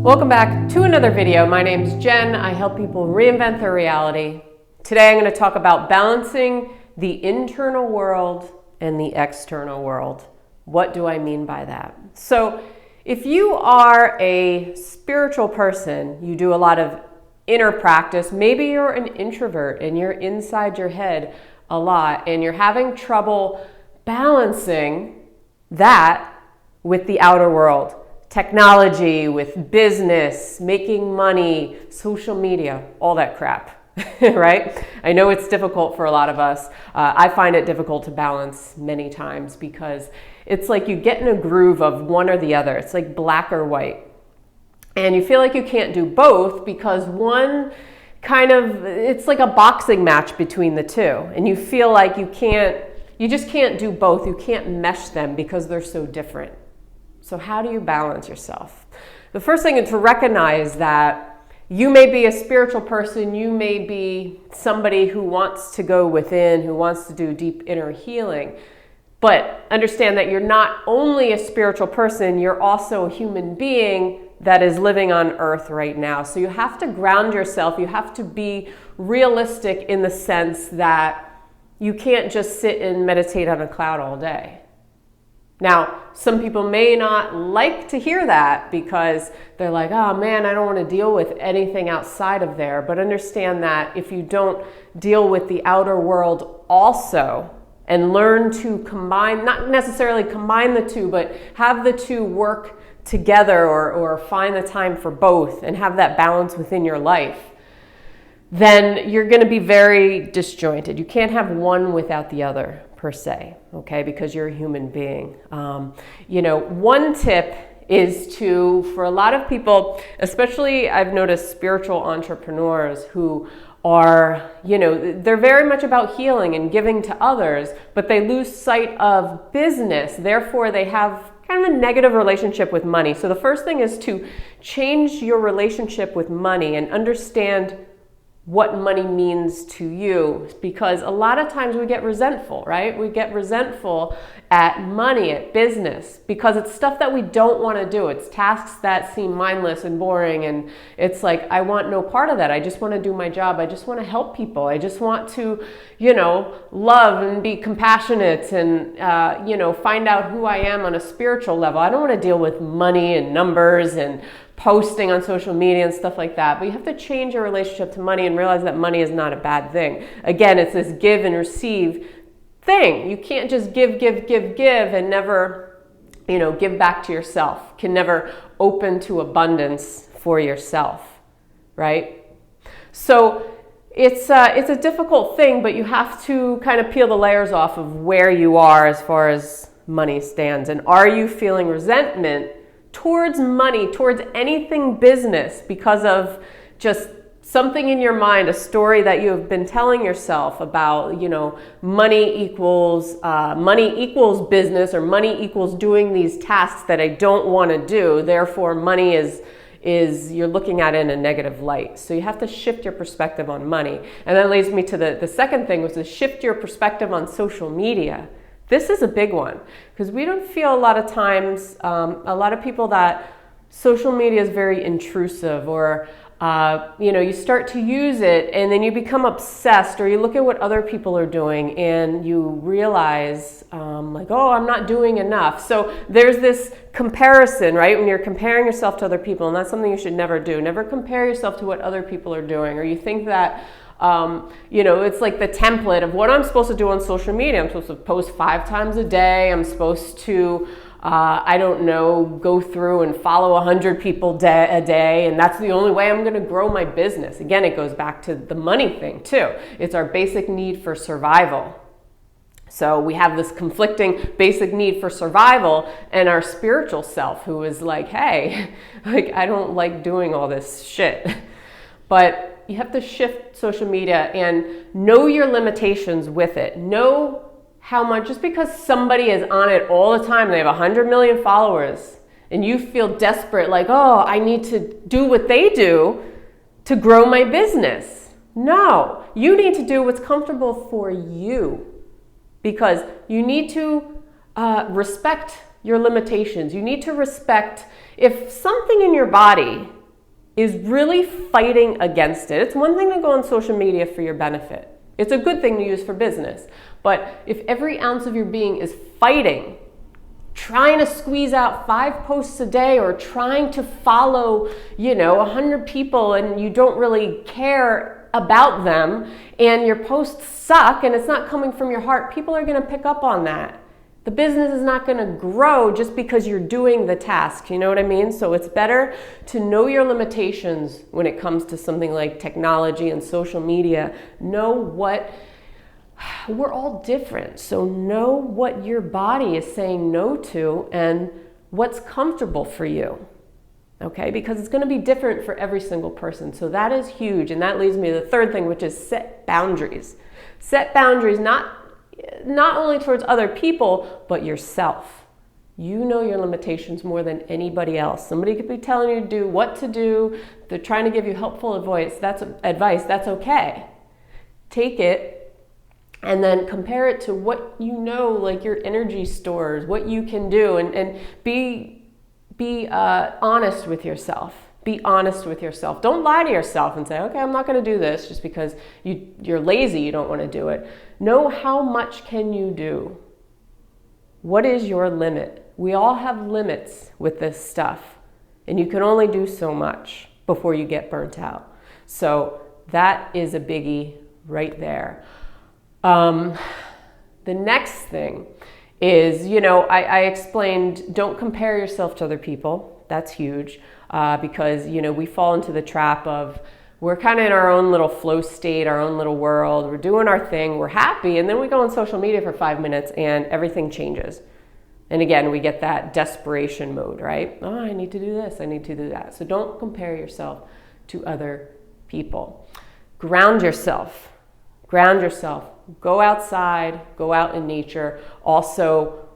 Welcome back to another video. My name's Jen. I help people reinvent their reality. Today I'm going to talk about balancing the internal world and the external world. What do I mean by that? So if you are a spiritual person, you do a lot of inner practice. Maybe you're an introvert and you're inside your head a lot and you're having trouble balancing that with the outer world. Technology, with business, making money, social media, all that crap, right? I know it's difficult for a lot of us. I find it difficult to balance many times because it's like you get in a groove of one or the other. It's like black or white. And you feel like you can't do both because one it's like a boxing match between the two. And you feel like you just can't do both. You can't mesh them because they're so different. So how do you balance yourself? The first thing is to recognize that you may be a spiritual person, you may be somebody who wants to go within, who wants to do deep inner healing, but understand that you're not only a spiritual person, you're also a human being that is living on earth right now. So you have to ground yourself, you have to be realistic in the sense that you can't just sit and meditate on a cloud all day. Now, some people may not like to hear that because they're like, oh man, I don't want to deal with anything outside of there. But understand that if you don't deal with the outer world also and learn to combine, not necessarily combine the two, but have the two work together or find the time for both and have that balance within your life, then you're going to be very disjointed. You can't have one without the other per se, okay, because you're a human being. One tip is for a lot of people, especially I've noticed spiritual entrepreneurs who are, they're very much about healing and giving to others, but they lose sight of business. Therefore, they have kind of a negative relationship with money. So the first thing is to change your relationship with money and understand what money means to you, because a lot of times we get resentful, right? We get resentful at money, at business, because it's stuff that we don't want to do. It's tasks that seem mindless and boring, and it's like, I want no part of that. I just want to do my job. I just want to help people. I just want to, love and be compassionate and, find out who I am on a spiritual level. I don't want to deal with money and numbers and posting on social media and stuff like that. But you have to change your relationship to money and realize that money is not a bad thing. Again, it's this give and receive thing. You can't just give and never, give back to yourself. Can never open to abundance for yourself, right? So it's a difficult thing, but you have to kind of peel the layers off of where you are as far as money stands. And are you feeling resentment towards money, towards anything business, because of just something in your mind, a story that you have been telling yourself about, money equals business, or money equals doing these tasks that I don't want to do. Therefore, money is you're looking at it in a negative light. So you have to shift your perspective on money. And that leads me to the second thing, was to shift your perspective on social media. This is a big one because we don't feel a lot of times, a lot of people, that social media is very intrusive, or, you start to use it and then you become obsessed, or you look at what other people are doing and you realize oh, I'm not doing enough. So there's this comparison, right? When you're comparing yourself to other people, and that's something you should never do. Never compare yourself to what other people are doing, or you think that it's like the template of what I'm supposed to do on social media. I'm supposed to post 5 times a day. I'm supposed to, go through and follow 100 people a day. And that's the only way I'm going to grow my business. Again, it goes back to the money thing too. It's our basic need for survival. So we have this conflicting basic need for survival and our spiritual self who is like, hey, I don't like doing all this shit. But you have to shift social media and know your limitations with it. Know how much, just because somebody is on it all the time, they have 100 million followers, and you feel desperate, like, oh, I need to do what they do to grow my business. No, you need to do what's comfortable for you, because you need to respect your limitations. You need to respect if something in your body is really fighting against it. It's one thing to go on social media for your benefit. It's a good thing to use for business. But if every ounce of your being is fighting, trying to squeeze out 5 posts a day, or trying to follow, 100 people, and you don't really care about them, and your posts suck and it's not coming from your heart, people are going to pick up on that. The business is not going to grow just because you're doing the task. You know what I mean? So it's better to know your limitations when it comes to something like technology and social media. We're all different. So know what your body is saying no to and what's comfortable for you. Okay? Because it's going to be different for every single person. So that is huge. And that leads me to the third thing, which is set boundaries. Set boundaries, not only towards other people, but yourself. You know your limitations more than anybody else. Somebody could be telling you to do what to do. They're trying to give you helpful advice. That's okay. Take it and then compare it to what you know, like your energy stores, what you can do, and be honest with yourself. Be honest with yourself. Don't lie to yourself and say, okay, I'm not going to do this just because you're lazy, you don't want to do it. Know how much can you do. What is your limit? We all have limits with this stuff, and you can only do so much before you get burnt out. So that is a biggie right there. The next thing is, I explained, don't compare yourself to other people. That's huge. Because, we fall into the trap of, we're kind of in our own little flow state, our own little world. We're doing our thing. We're happy. And then we go on social media for 5 minutes and everything changes. And again, we get that desperation mode, right? Oh, I need to do this. I need to do that. So don't compare yourself to other people. Ground yourself. Ground yourself. Go outside. Go out in nature. Also,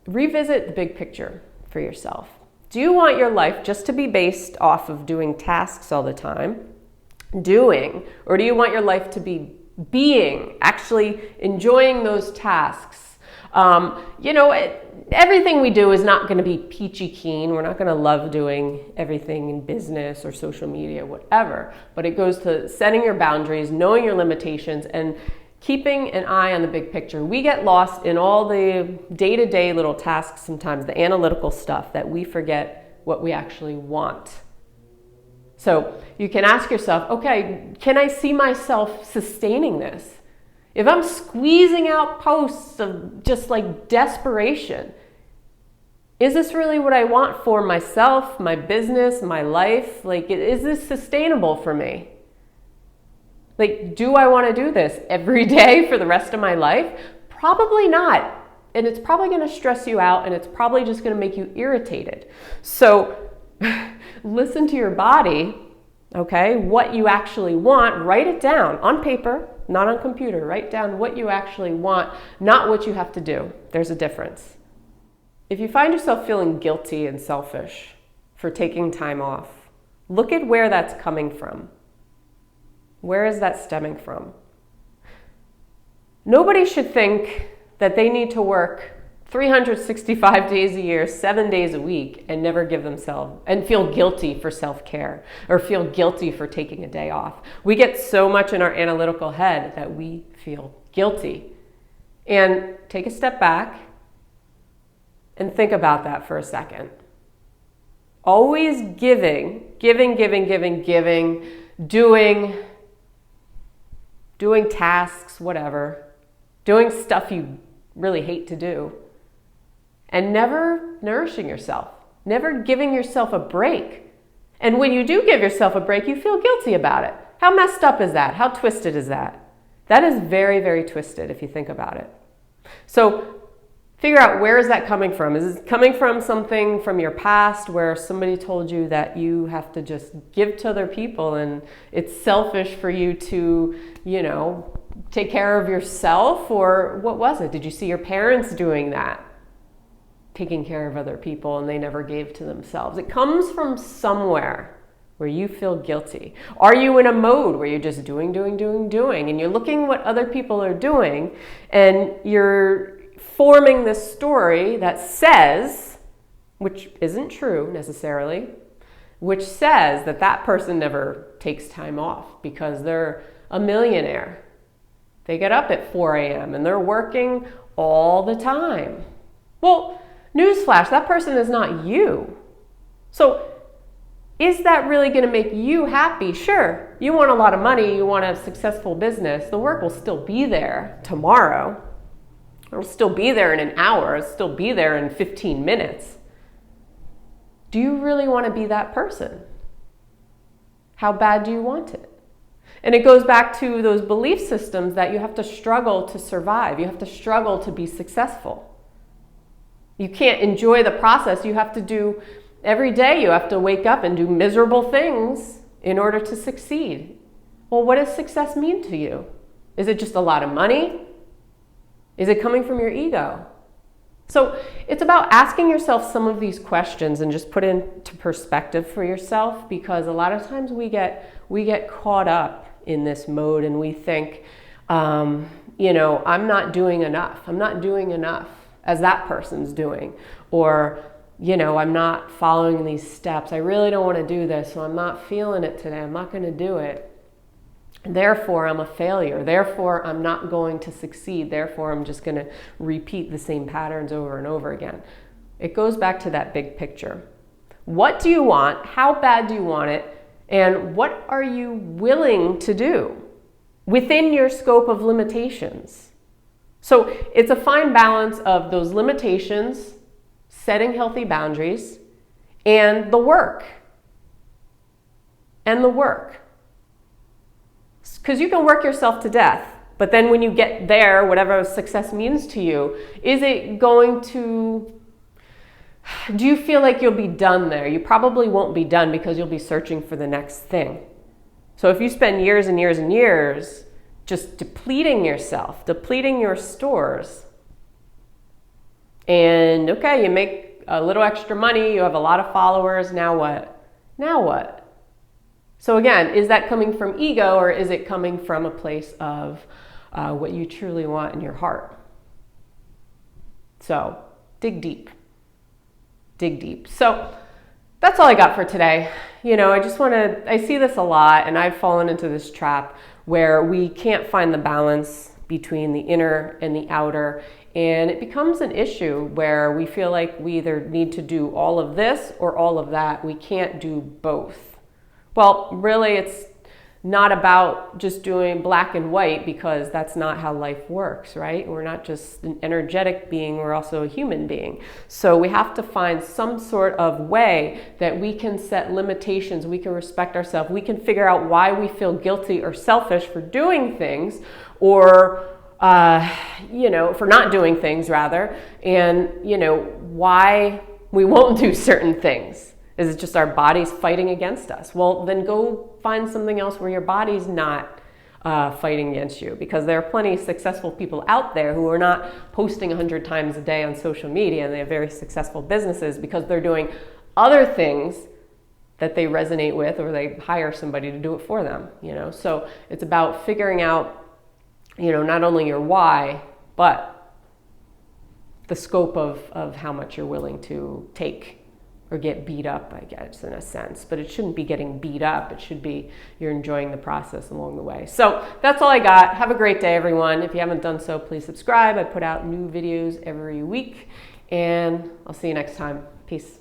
revisit the big picture for yourself. Do you want your life just to be based off of doing tasks all the time? Or do you want your life to be being, actually enjoying those tasks? Everything we do is not going to be peachy keen. We're not going to love doing everything in business or social media, whatever. But it goes to setting your boundaries, knowing your limitations, and keeping an eye on the big picture. We get lost in all the day-to-day little tasks sometimes, the analytical stuff, that we forget what we actually want. So you can ask yourself, okay, can I see myself sustaining this? If I'm squeezing out posts of just like desperation, is this really what I want for myself, my business, my life? Like, is this sustainable for me? Like, do I want to do this every day for the rest of my life? Probably not. And it's probably going to stress you out, and it's probably just going to make you irritated. So listen to your body, okay? What you actually want, write it down on paper, not on computer. Write down what you actually want, not what you have to do. There's a difference. If you find yourself feeling guilty and selfish for taking time off, look at where that's coming from. Where is that stemming from? Nobody should think that they need to work 365 days a year, 7 days a week, and never give themselves, and feel guilty for self-care, or feel guilty for taking a day off. We get so much in our analytical head that we feel guilty. And take a step back and think about that for a second. Always giving, doing tasks, whatever, doing stuff you really hate to do, and never nourishing yourself, never giving yourself a break. And when you do give yourself a break, you feel guilty about it. How messed up is that? How twisted is that? That is very, very twisted if you think about it. So figure out, where is that coming from? Is it coming from something from your past where somebody told you that you have to just give to other people and it's selfish for you to, take care of yourself? Or what was it? Did you see your parents doing that? Taking care of other people, and they never gave to themselves. It comes from somewhere where you feel guilty. Are you in a mode where you're just doing, and you're looking what other people are doing, and you're forming this story that says, which isn't true necessarily, which says that that person never takes time off because they're a millionaire. They get up at 4 a.m. and they're working all the time. Well, newsflash, that person is not you. So is that really going to make you happy? Sure, you want a lot of money, you want a successful business. The work will still be there tomorrow. It'll still be there in an hour. It'll still be there in 15 minutes. Do you really want to be that person? How bad do you want it? And it goes back to those belief systems that you have to struggle to survive. You have to struggle to be successful. You can't enjoy the process. You have to do, every day you have to wake up and do miserable things in order to succeed. Well, what does success mean to you? Is it just a lot of money? Is it coming from your ego? So it's about asking yourself some of these questions and just put into perspective for yourself, because a lot of times we get caught up in this mode and we think, I'm not doing enough. I'm not doing enough as that person's doing. Or, I'm not following these steps. I really don't want to do this, so I'm not feeling it today. I'm not going to do it. Therefore, I'm a failure. Therefore, I'm not going to succeed. Therefore, I'm just going to repeat the same patterns over and over again. It goes back to that big picture. What do you want? How bad do you want it? And what are you willing to do within your scope of limitations? So it's a fine balance of those limitations, setting healthy boundaries, and the work. And the work. Because you can work yourself to death, but then when you get there, whatever success means to you, is it going to, do you feel like you'll be done there? You probably won't be done because you'll be searching for the next thing. So if you spend years and years and years just depleting yourself, depleting your stores, and okay, you make a little extra money, you have a lot of followers, now what? Now what? So again, is that coming from ego, or is it coming from a place of what you truly want in your heart? So dig deep. Dig deep. So that's all I got for today. I see this a lot, and I've fallen into this trap where we can't find the balance between the inner and the outer. And it becomes an issue where we feel like we either need to do all of this or all of that. We can't do both. Well, really, it's not about just doing black and white, because that's not how life works, right? We're not just an energetic being, we're also a human being. So we have to find some sort of way that we can set limitations, we can respect ourselves, we can figure out why we feel guilty or selfish for doing things, or for not doing things rather, and why we won't do certain things. Is it just our body's fighting against us? Well, then go find something else where your body's not fighting against you, because there are plenty of successful people out there who are not posting 100 times a day on social media, and they have very successful businesses because they're doing other things that they resonate with, or they hire somebody to do it for them. So it's about figuring out, not only your why, but the scope of how much you're willing to take or get beat up, I guess, in a sense. But it shouldn't be getting beat up. It should be you're enjoying the process along the way. So that's all I got. Have a great day, everyone. If you haven't done so, please subscribe. I put out new videos every week, and I'll see you next time. Peace.